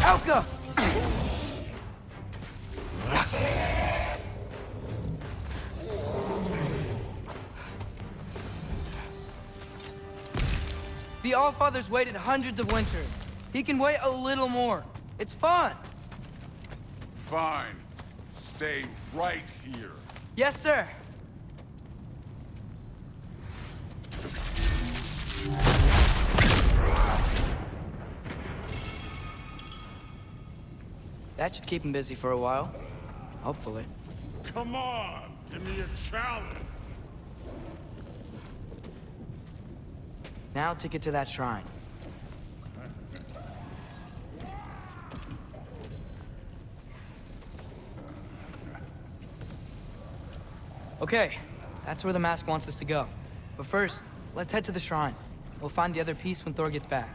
Alka! The Allfather's waited hundreds of winters. He can wait a little more. It's fun. Fine. Stay right here. Yes, sir. That should keep him busy for a while. Hopefully. Come on, give me a challenge. Now to get to that shrine. Okay, that's where the mask wants us to go. But first, let's head to the shrine. We'll find the other piece when Thor gets back.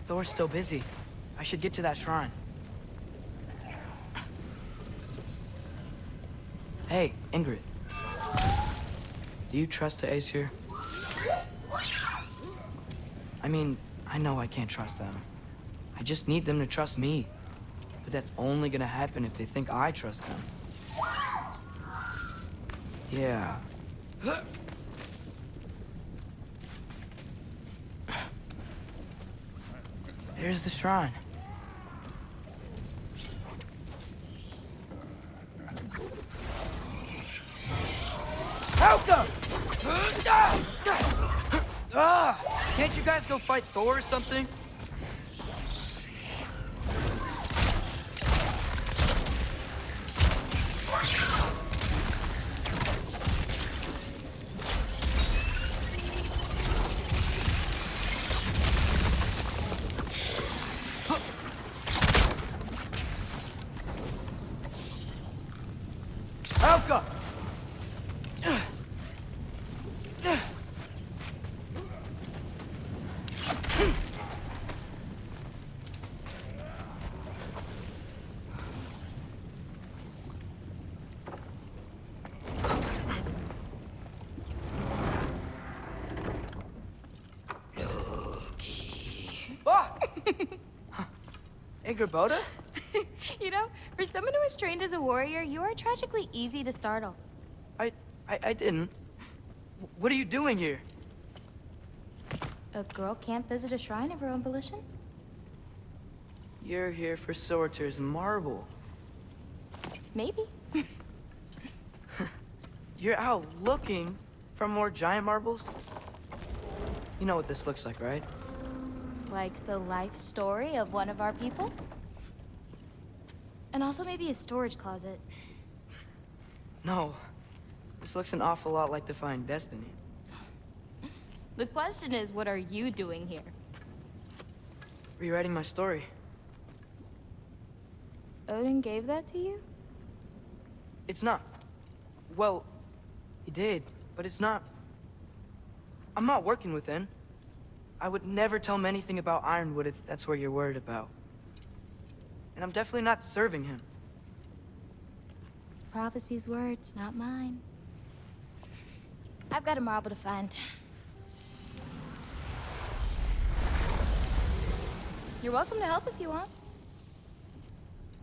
Thor's still busy. I should get to that shrine. Hey, Ingrid. Do you trust the Aesir? I mean, I know I can't trust them. I just need them to trust me. But that's only gonna happen if they think I trust them. Yeah. There's the shrine. Helka! Can't you guys go fight Thor or something? Helka! Ingrid? You know, for someone who was trained as a warrior, you are tragically easy to startle. I didn't. What are you doing here? A girl can't visit a shrine of her own volition? You're here for Sorter's marble. Maybe. You're out looking for more giant marbles? You know what this looks like, right? Like the life story of one of our people? And also maybe a storage closet. No. This looks an awful lot like Defying Destiny. The question is, what are you doing here? Rewriting my story. Odin gave that to you? It's not. Well, he did, but it's not. I'm not working with him. I would never tell him anything about Ironwood if that's what you're worried about. And I'm definitely not serving him. It's prophecy's words, not mine. I've got a marble to find. You're welcome to help if you want.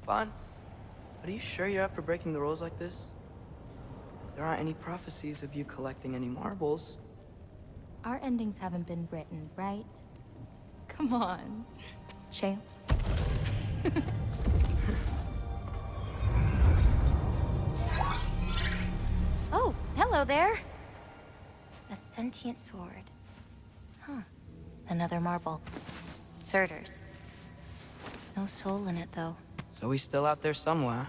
Fine. But are you sure you're up for breaking the rules like this? There aren't any prophecies of you collecting any marbles. Our endings haven't been written, right? Come on, champ. Oh, hello there. A sentient sword. Huh. Another marble. Surtur's. No soul in it, though. So he's still out there somewhere.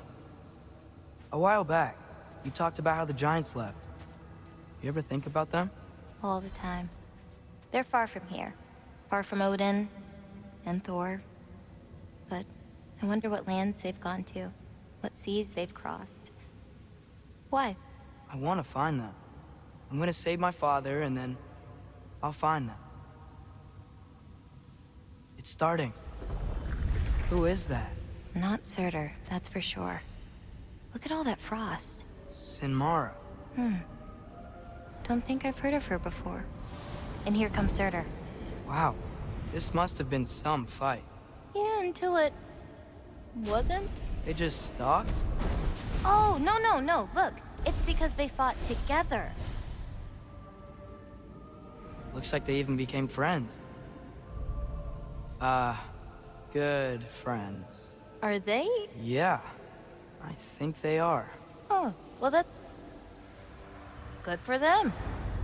A while back, you talked about how the giants left. You ever think about them? All the time. They're far from here. Far from Odin and Thor. But I wonder what lands they've gone to, what seas they've crossed. Why? I want to find them. I'm gonna save my father, and then I'll find them. It's starting. Who is that? Not Surtur, that's for sure. Look at all that frost. Sinmara. Don't think I've heard of her before. And here comes Surtur. Wow. This must have been some fight. Yeah, until it... wasn't? They just stalked? Oh, no. Look, it's because they fought together. Looks like they even became friends. Good friends. Are they? Yeah, I think they are. Oh, well that's... good for them.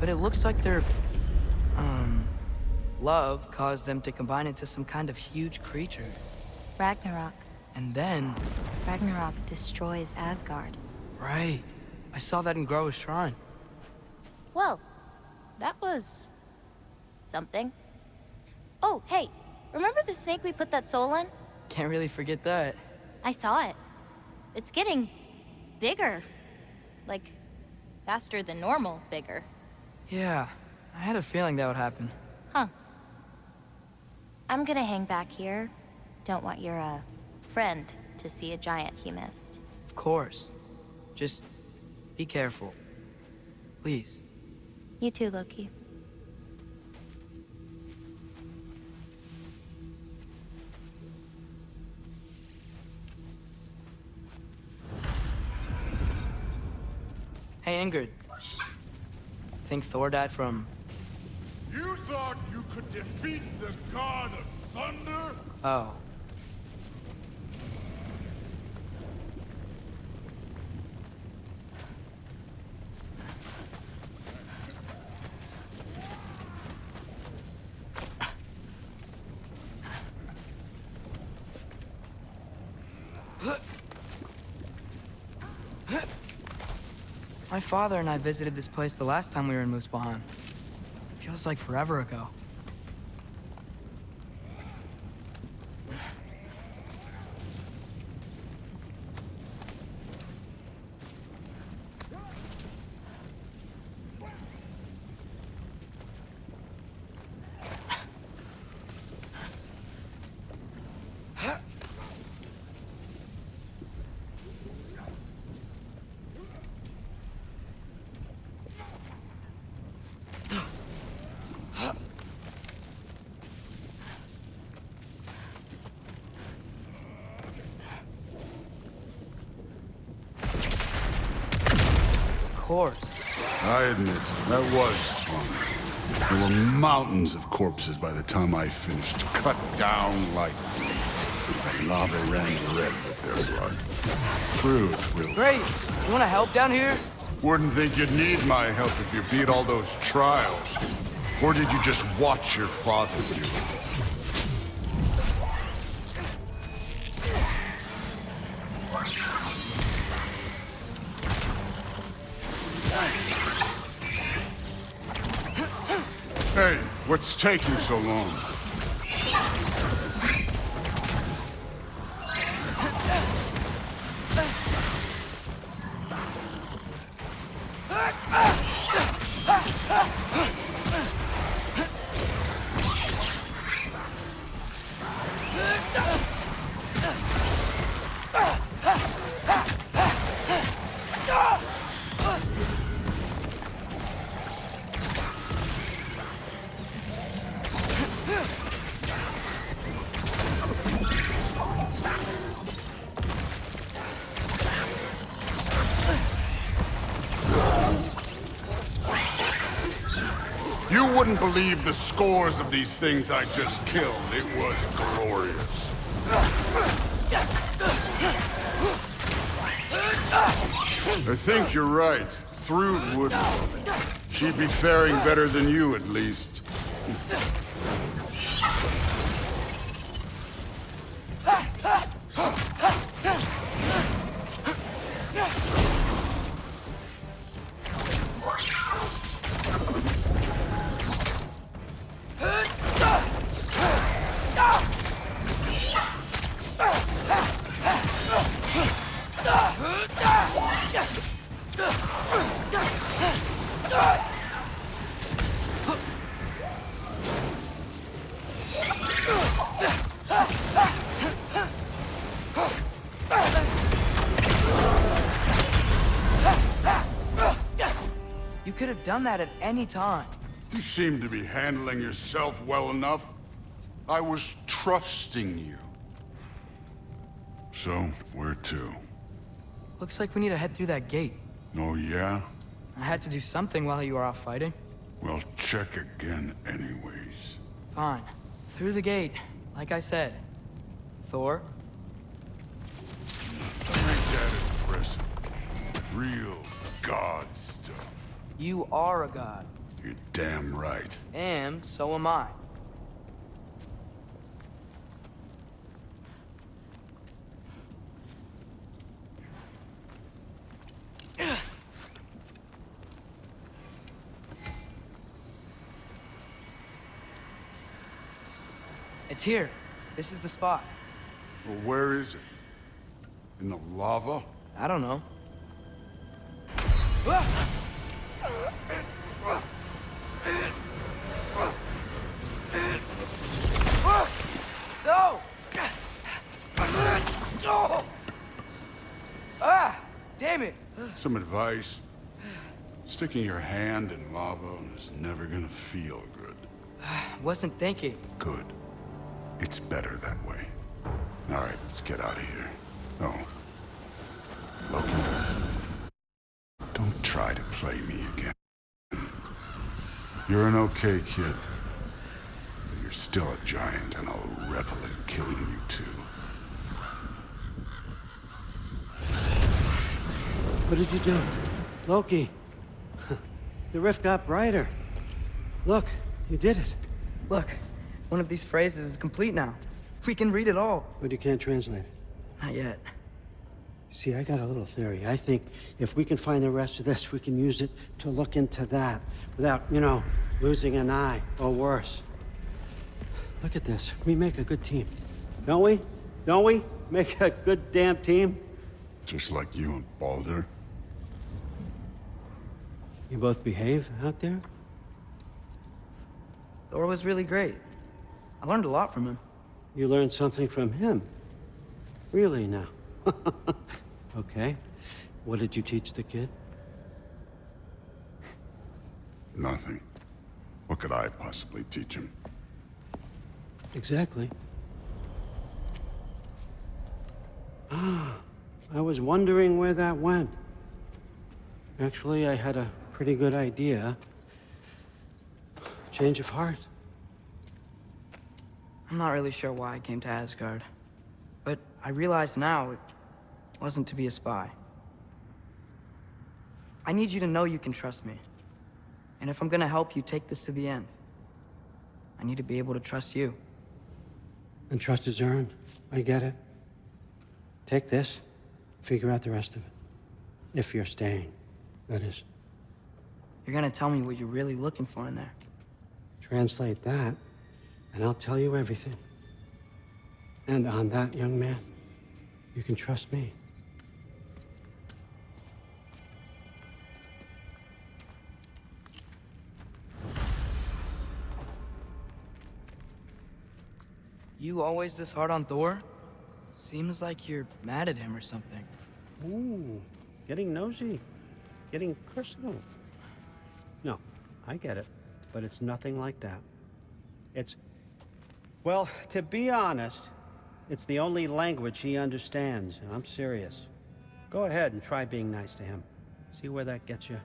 But it looks like their, love caused them to combine into some kind of huge creature. Ragnarok. And then... Ragnarok destroys Asgard. Right. I saw that in Groa's shrine. Well, that was... something. Oh, hey, remember the snake we put that soul in? Can't really forget that. I saw it. It's getting... bigger. Like, faster than normal bigger. Yeah, I had a feeling that would happen. Huh. I'm gonna hang back here. Don't want your, friend to see a giant he missed. Of course. Just be careful. Please. You too, Loki. Hey, Ingrid. Think Thor died from... You thought you could defeat the god of thunder? Oh. My father and I visited this place the last time we were in Muspelheim. Feels like forever ago. Of course. I admit, that was fun. There were mountains of corpses by the time I finished, cut down like meat. Lava ran red with their blood. Truth will... Great! You wanna help down here? Wouldn't think you'd need my help if you beat all those trials. Or did you just watch your father do it? Hey, what's taking so long? You wouldn't believe the scores of these things I just killed. It was glorious. I think you're right. Thrud would. She'd be faring better than you, at least. could have done that at any time. You seem to be handling yourself well enough. I was trusting you. So, where to? Looks like we need to head through that gate. Oh, yeah? I had to do something while you were off fighting. Well, check again anyways. Fine. Through the gate, like I said. Thor? Ain't that impressive? Real god stuff. You are a god. You're damn right. And so am I. It's here. This is the spot. Well, where is it? In the lava? I don't know. No! Ah! Damn it! Some advice? Sticking your hand in lava is never gonna feel good. Wasn't thinking. Good. It's better that way. All right, let's get out of here. Oh. Loki. Don't try to play me again. You're an okay kid. But you're still a giant, and I'll revel in killing you too. What did you do? Loki. The rift got brighter. Look, you did it. Look, one of these phrases is complete now. We can read it all. But you can't translate it. Not yet. See, I got a little theory. I think if we can find the rest of this, we can use it to look into that without, you know, losing an eye or worse. Look at this. We make a good team. Don't we? Don't we? Make a good damn team? Just like you and Baldur. You both behave out there? Thor was really great. I learned a lot from him. You learned something from him? Really now? Okay. What did you teach the kid? Nothing. What could I possibly teach him? Exactly. Ah, I was wondering where that went. Actually, I had a pretty good idea. Change of heart. I'm not really sure why I came to Asgard. But I realize now it wasn't to be a spy. I need you to know you can trust me. And if I'm gonna help you take this to the end, I need to be able to trust you. And trust is earned. I get it. Take this, figure out the rest of it. If you're staying, that is. You're gonna tell me what you're really looking for in there. Translate that, and I'll tell you everything. And on that, young man, you can trust me. You always this hard on Thor? Seems like you're mad at him or something. Ooh, getting nosy. Getting personal. No, I get it. But it's nothing like that. It's... Well, to be honest, it's the only language he understands, and I'm serious. Go ahead and try being nice to him. See where that gets you.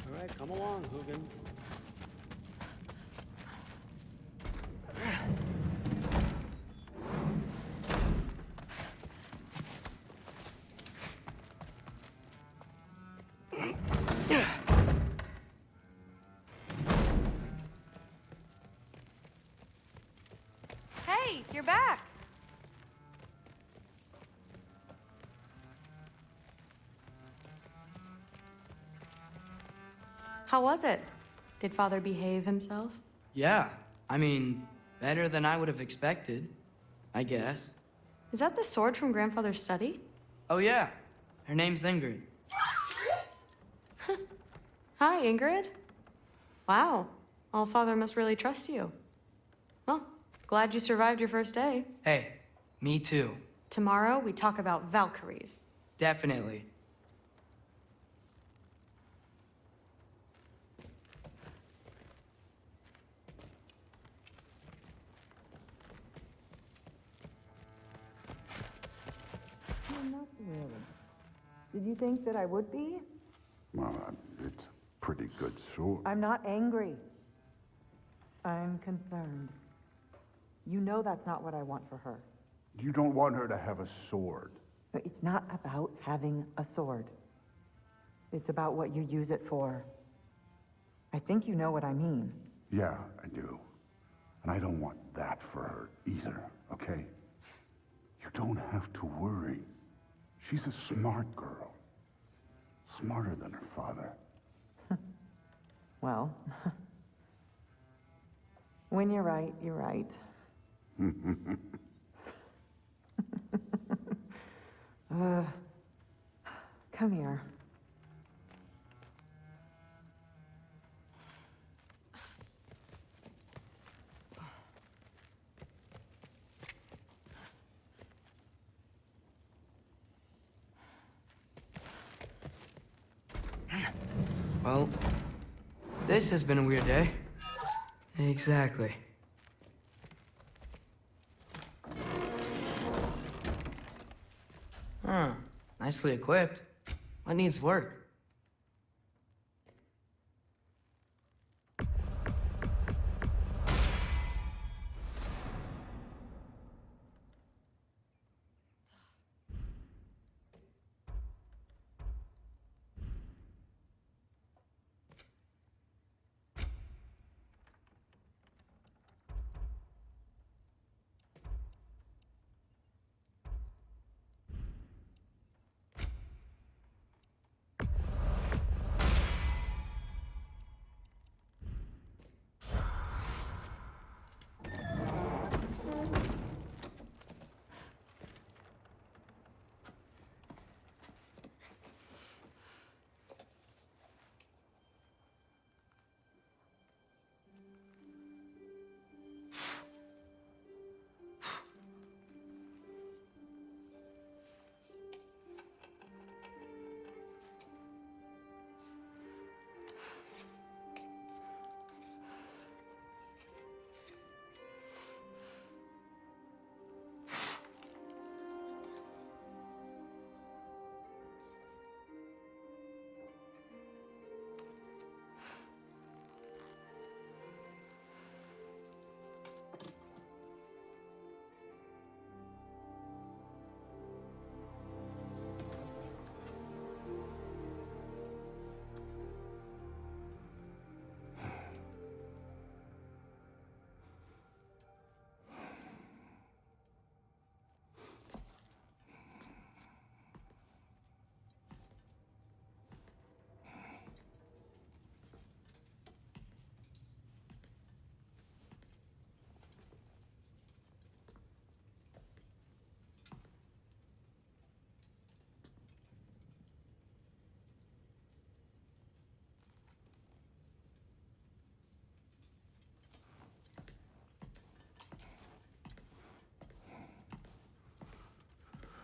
All right, come along, Hugin. Hey, you're back. How was it? Did Father behave himself? Yeah, I mean, better than I would have expected, I guess. Is that the sword from Grandfather's study? Oh yeah, her name's Ingrid. Hi, Ingrid. Wow, All-Father must really trust you. Well, glad you survived your first day. Hey, me too. Tomorrow, we talk about Valkyries. Definitely. Not really. Did you think that I would be? Well, it's a pretty good sword. I'm not angry. I'm concerned. You know that's not what I want for her. You don't want her to have a sword. But it's not about having a sword. It's about what you use it for. I think you know what I mean. Yeah, I do. And I don't want that for her either, okay? You don't have to worry. She's a smart girl. Smarter than her father. Well, when you're right, you're right. Come here. Well, this has been a weird day. Exactly. Huh. Nicely equipped. What needs work?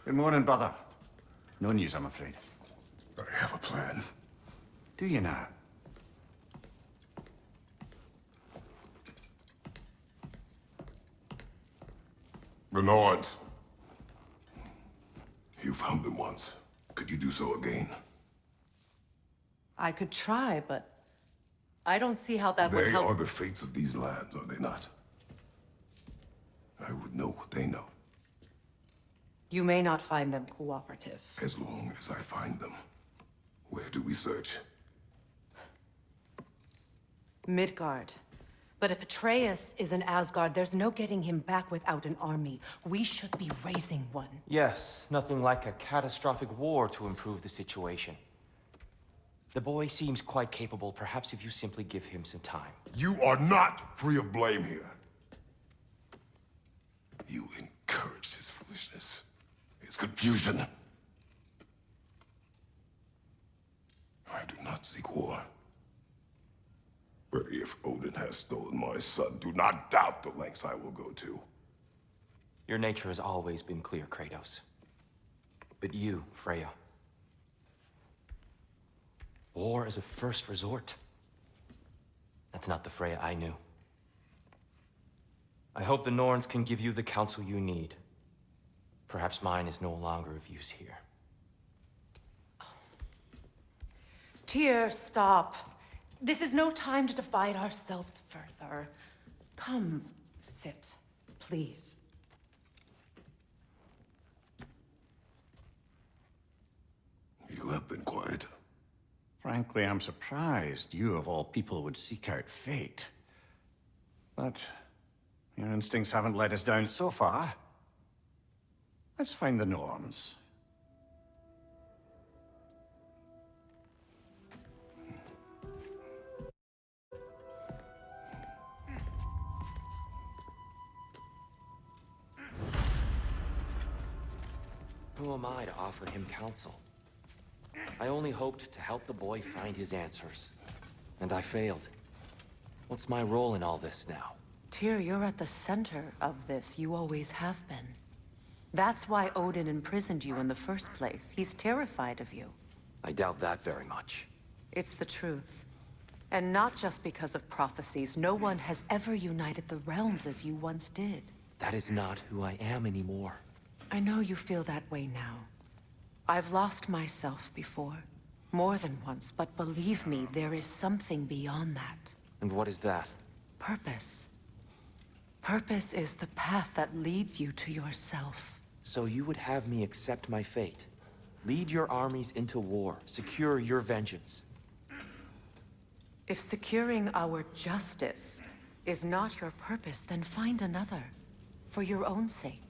Good morning, brother. No news, I'm afraid. I have a plan. Do you now? The Norns. You found them once. Could you do so again? I could try, but I don't see how that would They help. are the fates of these lands, are they not? I would know what they know, You may not find them cooperative. as long as I find them. Where do we search? Midgard. But if Atreus is in Asgard, there's no getting him back without an army. We should be raising one. Yes, nothing like a catastrophic war to improve the situation. The boy seems quite capable. Perhaps if you simply give him some time. You are not free of blame here. You encouraged his foolishness, his confusion. I do not seek war. But if Odin has stolen my son, do not doubt the lengths I will go to. Your nature has always been clear, Kratos. But you, Freya. War is a first resort. That's not the Freya I knew. I hope the Norns can give you the counsel you need. Perhaps mine is no longer of use here. Tyr, stop. This is no time to divide ourselves further. Come, sit, please. You have been quiet. Frankly, I'm surprised you, of all people, would seek out fate. But your instincts haven't let us down so far. Let's find the Norns. Who am I to offer him counsel? I only hoped to help the boy find his answers. And I failed. What's my role in all this now? Tyr, you're at the center of this. You always have been. That's why Odin imprisoned you in the first place. He's terrified of you. I doubt that very much. It's the truth. And not just because of prophecies. No one has ever united the realms as you once did. That is not who I am anymore. I know you feel that way now. I've lost myself before. More than once, but believe me, there is something beyond that. And what is that? Purpose. Purpose is the path that leads you to yourself. So you would have me accept my fate? Lead your armies into war, secure your vengeance. If securing our justice is not your purpose, then find another. For your own sake.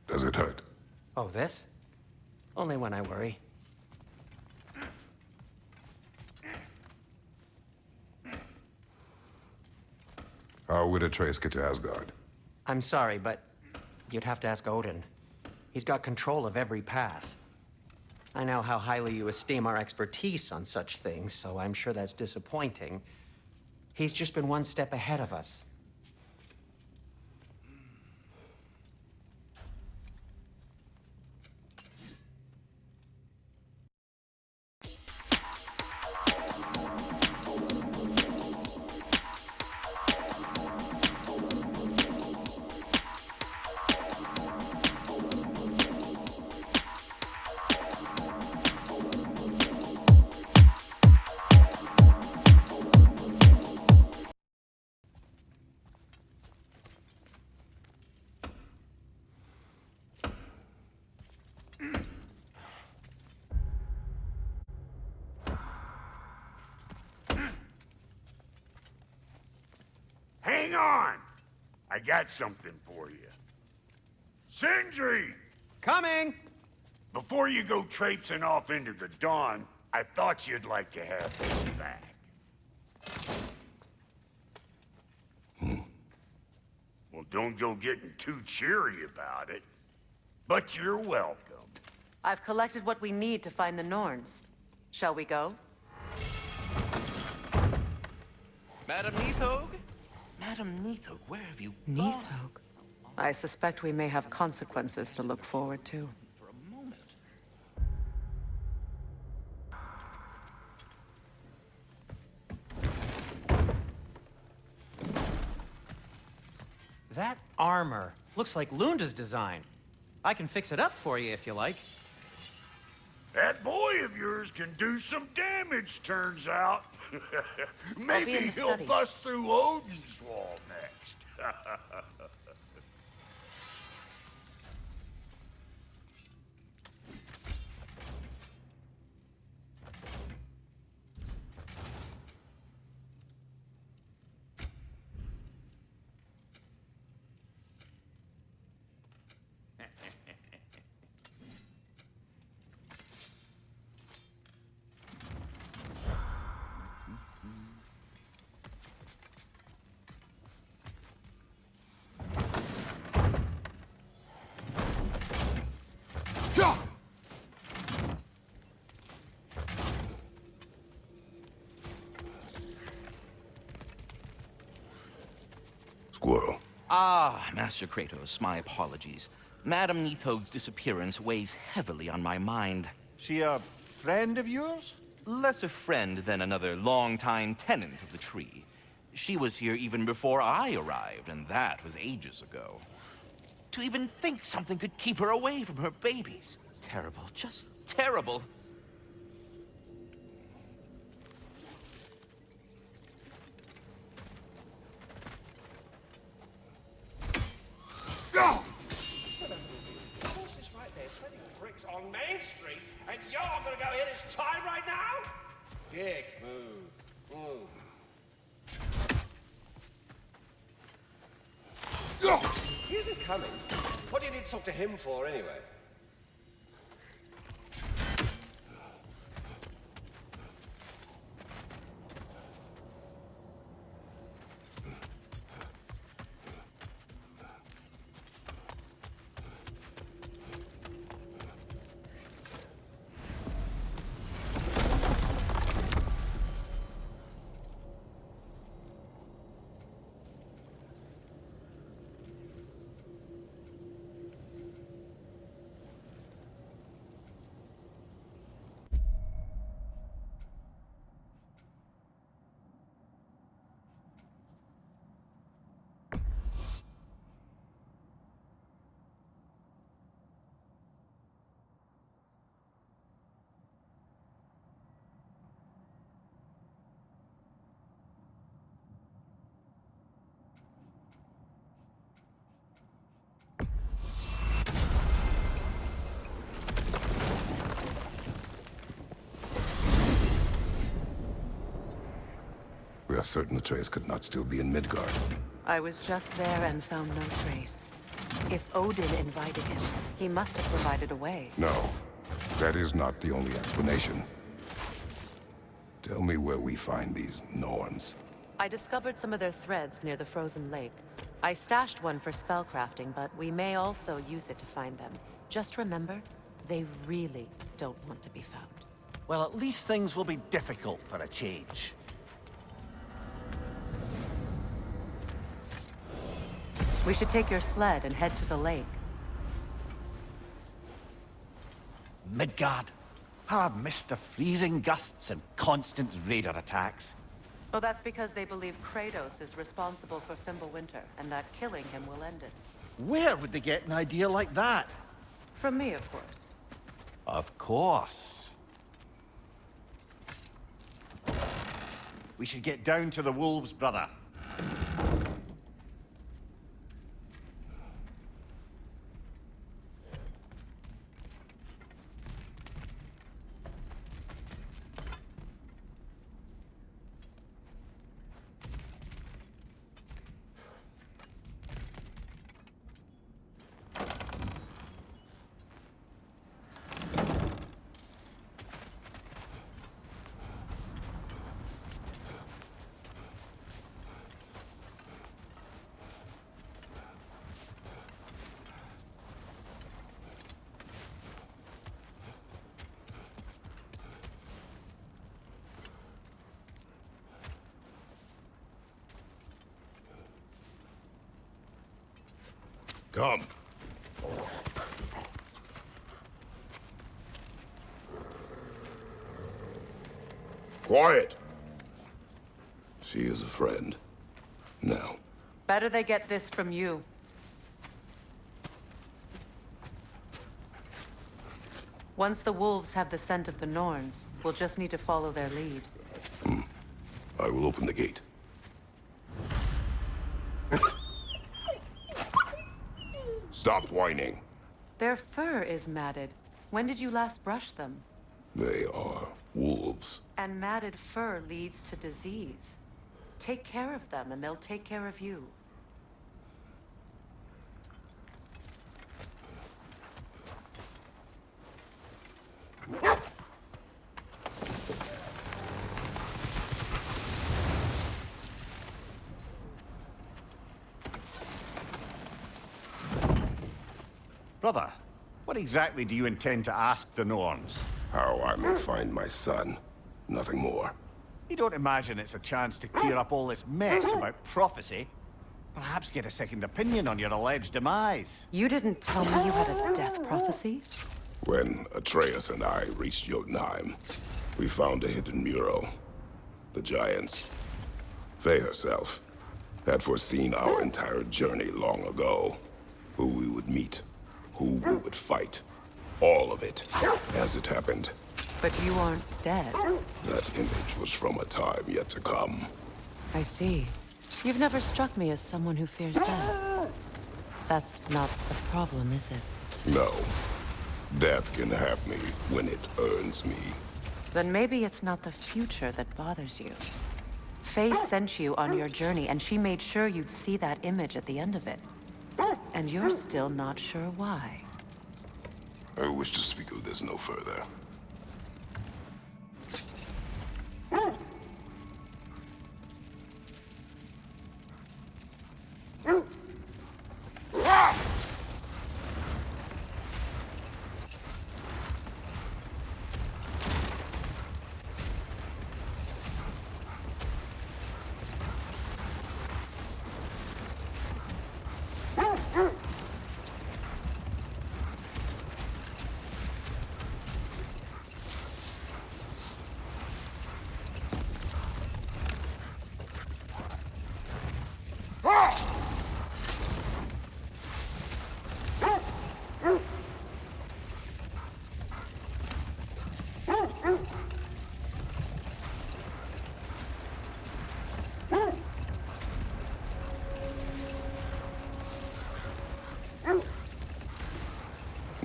Does it hurt? Oh, this? Only when I worry. How would Atreus get to Asgard? I'm sorry, but you'd have to ask Odin. He's got control of every path. I know how highly you esteem our expertise on such things, so I'm sure that's disappointing. He's just been one step ahead of us. Hang on! I got something for you. Sindri! Coming! Before you go traipsing off into the dawn, I thought you'd like to have this back. Well, don't go getting too cheery about it. But you're welcome. I've collected what we need to find the Norns. Shall we go? Madam Neathog? Madam Neathog, where have you gone? Neathog? I suspect we may have consequences to look forward to. For a moment. That armor, Looks like Lunda's design. I can fix it up for you if you like. That boy of yours can do some damage, turns out. Maybe in the he'll study. bust through Odin's wall next. Squirrel. Ah, Master Kratos, my apologies. Madame Nithog's disappearance weighs heavily on my mind. She a friend of yours? Less a friend than another longtime tenant of the tree. She was here even before I arrived, and that was ages ago. To even think something could keep her away from her babies. Terrible, just terrible. What's this right there? Sweating bricks on Main Street, and you're gonna go hit his time right now? Dick move. He isn't coming. What do you need to talk to him for, anyway? We are certain Atreus could not still be in Midgard. I was just there and found no trace. If Odin invited him, he must have provided a way. No, that is not the only explanation. Tell me where we find these Norns. I discovered some of their threads near the frozen lake. I stashed one for spellcrafting, but we may also use it to find them. Just remember, they really don't want to be found. Well, at least things will be difficult for a change. We should take your sled and head to the lake. Midgard. How I've missed the freezing gusts and constant raider attacks. Well, that's because they believe Kratos is responsible for Fimbulwinter, and that killing him will end it. Where would they get an idea like that? From me, of course. Of course. We should get down to the wolves, brother. Come. Quiet. She is a friend. Now. Better they get this from you. Once the wolves have the scent of the Norns, we'll just need to follow their lead. I will open the gate. Stop whining. Their fur is matted. When did you last brush them? They are wolves. And matted fur leads to disease. Take care of them, and they'll take care of you. Brother, what exactly do you intend to ask the Norns? How I may find my son. Nothing more. You don't imagine it's a chance to clear up all this mess about prophecy? Perhaps get a second opinion on your alleged demise. You didn't tell me you had a death prophecy? When Atreus and I reached Jotunheim, we found a hidden mural. The Giants, Faye herself, had foreseen our entire journey long ago. Who we would meet, who we would fight. All of it, as it happened. But you aren't dead. That image was from a time yet to come. I see. You've never struck me as someone who fears death. That's not the problem, is it? No. Death can have me when it earns me. Then maybe it's not the future that bothers you. Faye sent you on your journey, and she made sure you'd see that image at the end of it. And you're still not sure why. I wish to speak of this no further.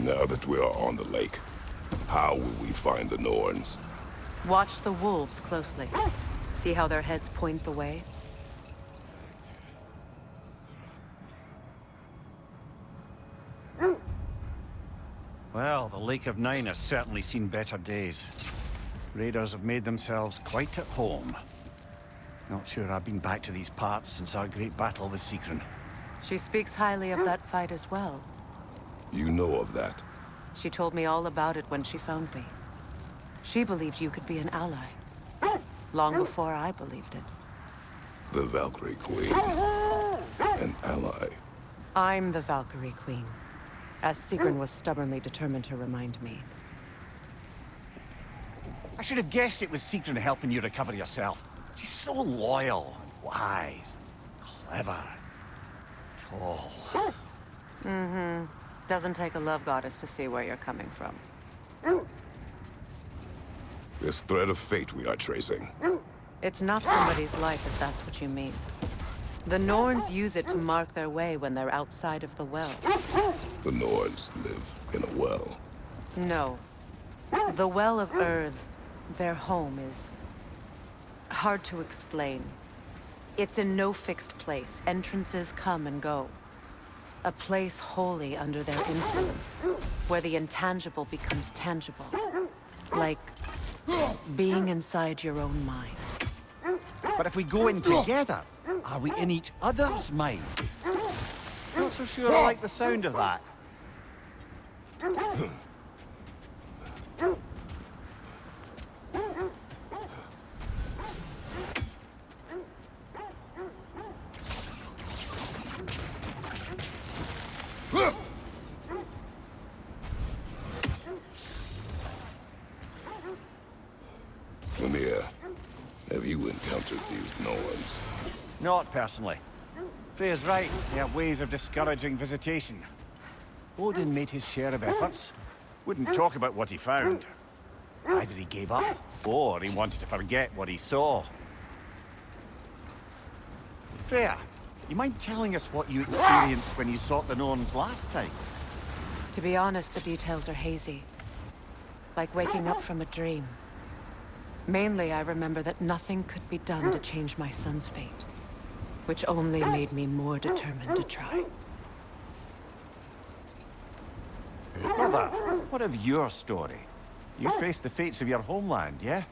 Now that we are on the lake, how will we find the Norns? Watch the wolves closely. See how their heads point the way? Well, the Lake of Nine has certainly seen better days. Raiders have made themselves quite at home. Not sure I've been back to these parts since our great battle with Sigrun. She speaks highly of that fight as well. You know of that? She told me all about it when she found me. She believed you could be an ally. Long before I believed it. The Valkyrie Queen. An ally. I'm the Valkyrie Queen, as Sigrun was stubbornly determined to remind me. I should have guessed it was Sigrun helping you recover yourself. She's so loyal, wise, clever, tall. Mm-hmm. Doesn't take a love goddess to see where you're coming from. This thread of fate we are tracing. It's not somebody's life, if that's what you mean. The Norns use it to mark their way when they're outside of the well. The Norns live in a well. No. The Well of Earth, their home, is hard to explain. It's in no fixed place. Entrances come and go. A place wholly under their influence, where the intangible becomes tangible. Like being inside your own mind. But if we go in together, are we in each other's minds? Not so sure I like the sound of that. Mimir, have you encountered these Norns? Not personally. Freya's right. They have ways of discouraging visitation. Odin made his share of efforts. Wouldn't talk about what he found. Either he gave up, or he wanted to forget what he saw. Freya, you mind telling us what you experienced when you sought the Norns last time? To be honest, the details are hazy. Like waking up from a dream. Mainly, I remember that nothing could be done to change my son's fate. Which only made me more determined to try. Brother, what of your story? You faced the fates of your homeland, yeah?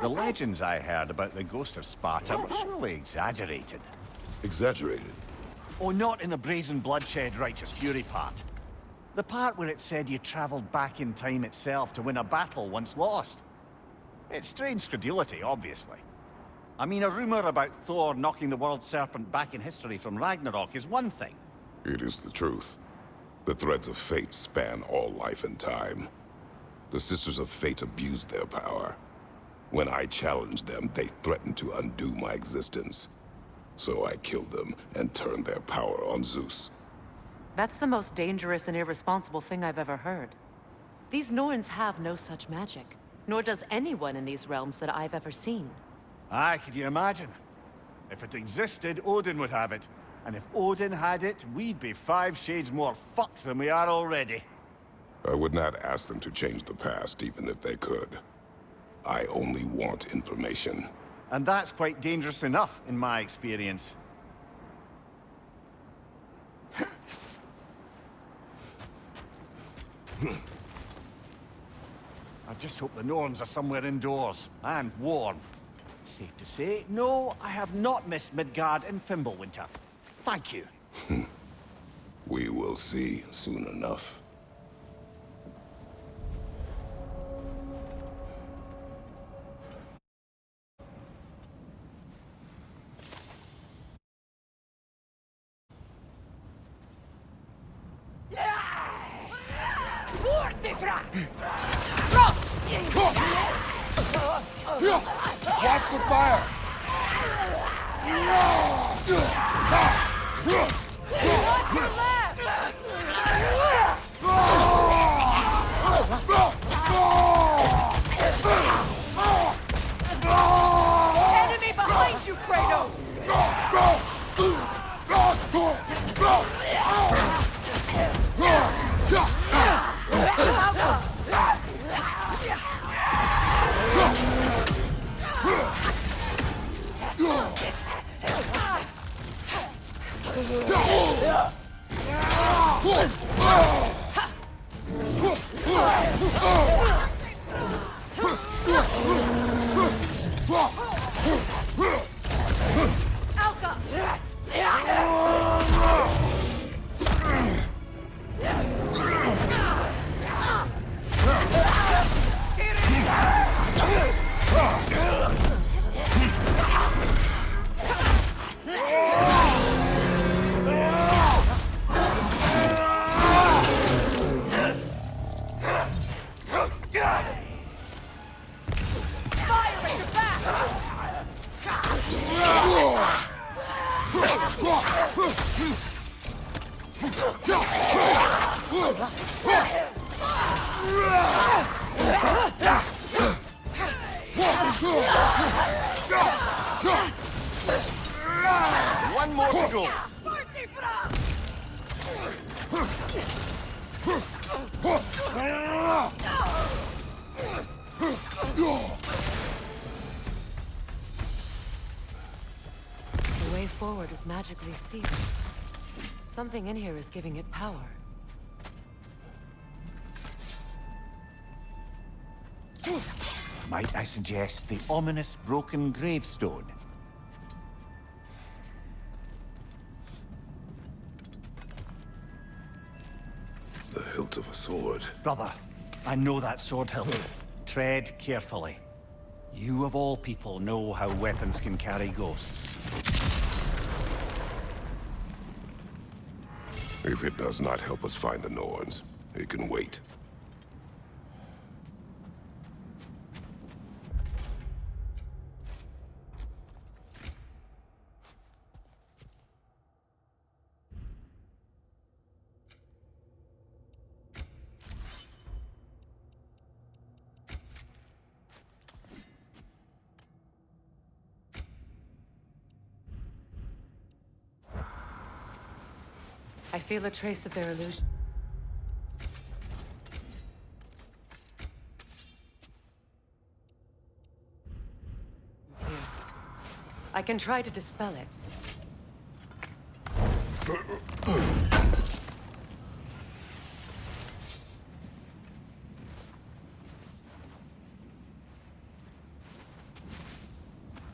The legends I heard about the ghost of Sparta were surely exaggerated. Exaggerated? Oh, not in the brazen bloodshed righteous fury part. The part where it said you traveled back in time itself to win a battle once lost. It's strange credulity, obviously. I mean, a rumor about Thor knocking the world serpent back in history from Ragnarok is one thing. It is the truth. The threads of fate span all life and time. The Sisters of Fate abused their power. When I challenged them, they threatened to undo my existence. So I killed them and turned their power on Zeus. That's the most dangerous and irresponsible thing I've ever heard. These Norns have no such magic, nor does anyone in these realms that I've ever seen. Aye, can you imagine? If it existed, Odin would have it. And if Odin had it, we'd be 5 shades more fucked than we are already. I would not ask them to change the past, even if they could. I only want information. And that's quite dangerous enough, in my experience. I just hope the Norns are somewhere indoors, and warm. Safe to say, no, I have not missed Midgard in Fimbulwinter. Thank you. We will see soon enough. Watch the fire! Enemy behind you, Kratos! One more to go. The way forward is magically sealed. Something in here is giving it power. Might I suggest the ominous broken gravestone? The hilt of a sword. Brother, I know that sword hilt. Tread carefully. You of all people know how weapons can carry ghosts. If it does not help us find the Norns, it can wait. I feel a trace of their illusion. It's here. I can try to dispel it.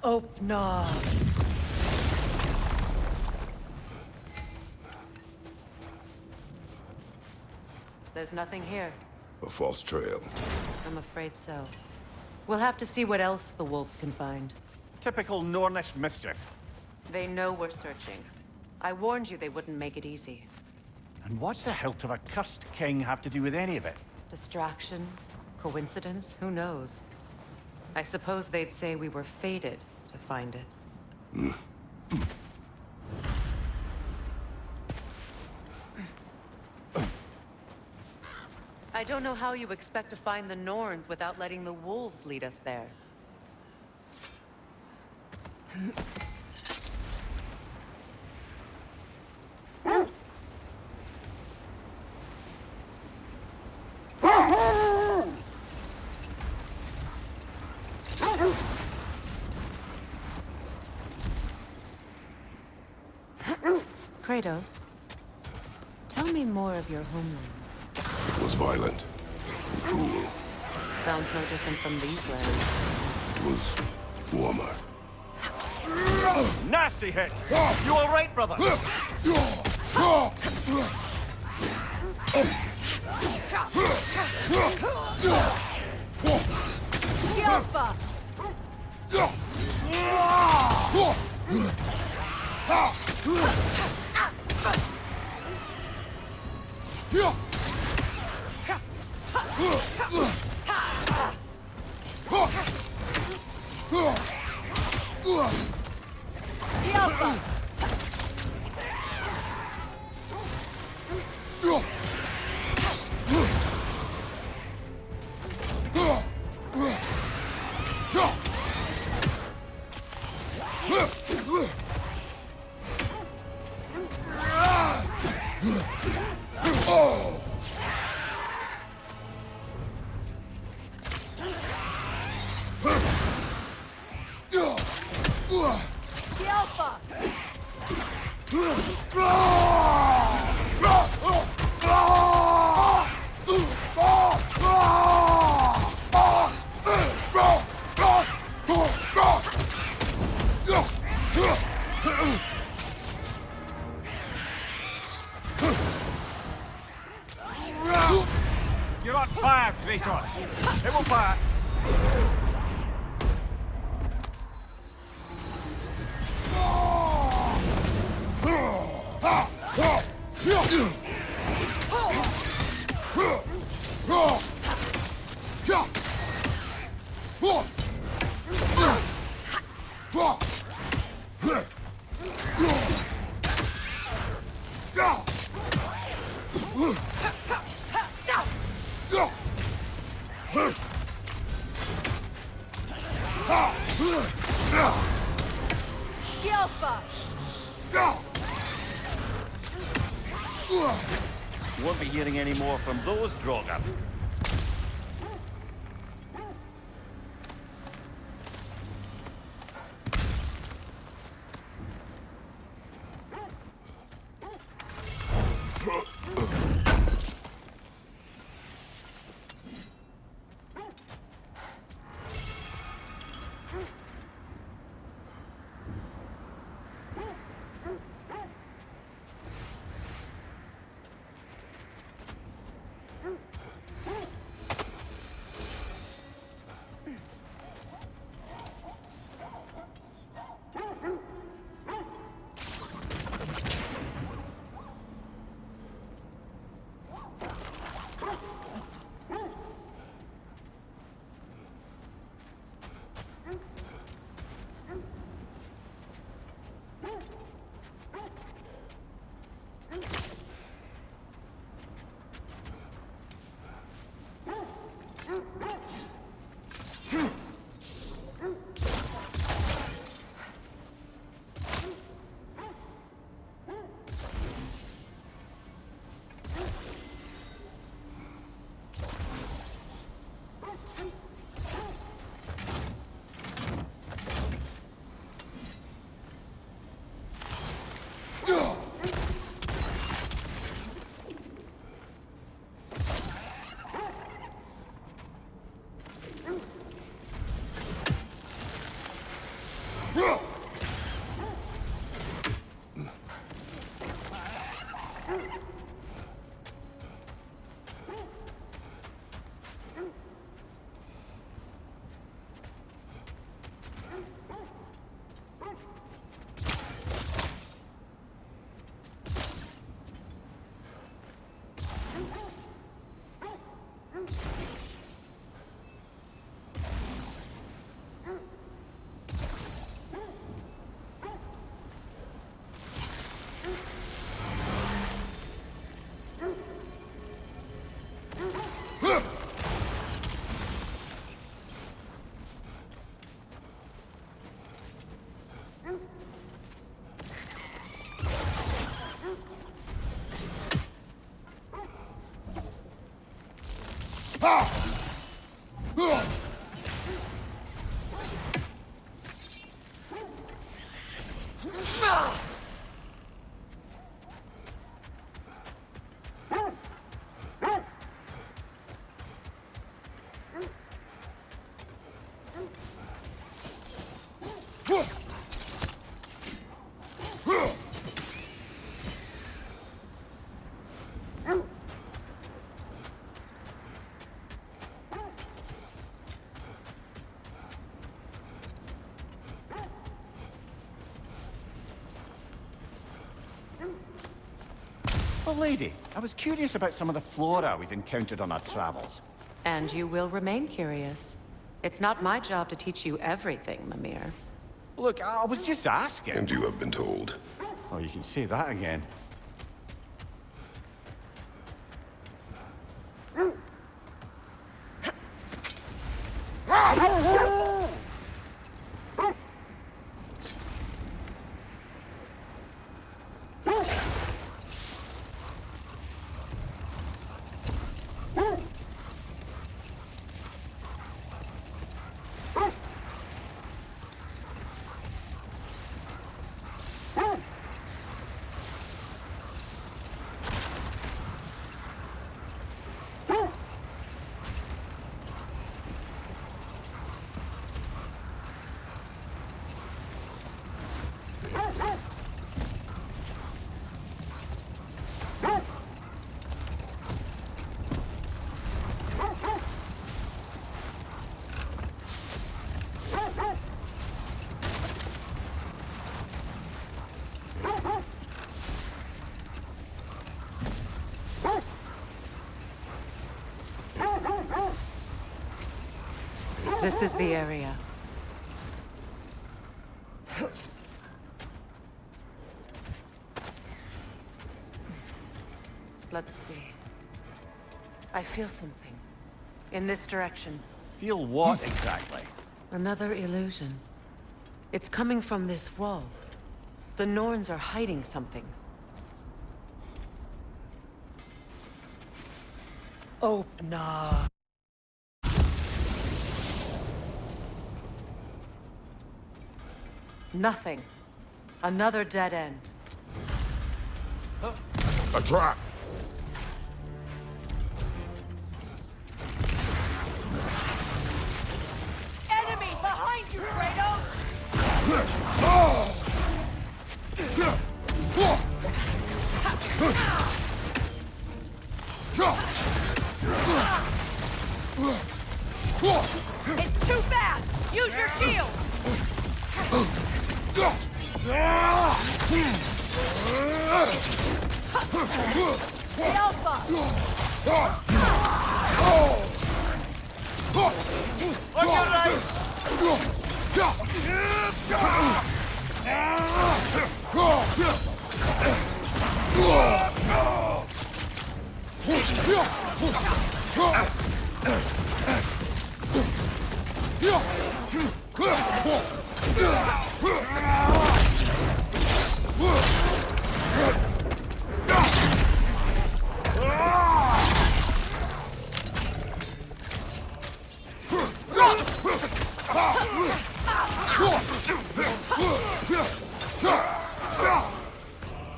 Open. There's nothing here. A false trail. I'm afraid so. We'll have to see what else the wolves can find. Typical Nornish mischief. They know we're searching. I warned you they wouldn't make it easy. And what's the hilt of a cursed king have to do with any of it? Distraction? Coincidence? Who knows? I suppose they'd say we were fated to find it. I don't know how you expect to find the Norns without letting the wolves lead us there. Kratos, tell me more of your homeland. It was violent, cruel. Sounds no different from these lands. It was warmer. Nasty hit! You all right, brother? Yelpa! You're on fire, Kratos. It will pass. You won't be hearing any more from those Drogon. Oh, lady, I was curious about some of the flora we've encountered on our travels. And you will remain curious. It's not my job to teach you everything, Mimir. Look, I was just asking. And you have been told. Oh, you can say that again. This is the area. Let's see. I feel something. In this direction. Feel what exactly? Another illusion. It's coming from this wall. The Norns are hiding something. Oh, nah. Nothing. Another dead end. A trap! Enemy behind you, Kratos! It's too fast! Use your shield! Hit Alpha! On your right!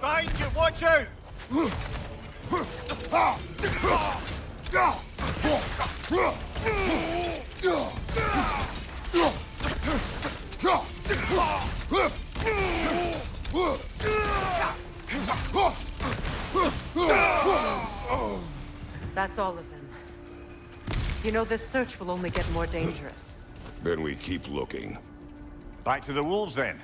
Behind you, watch out! That's all of them. You know, this search will only get more dangerous. Then we keep looking. Back to the wolves, then.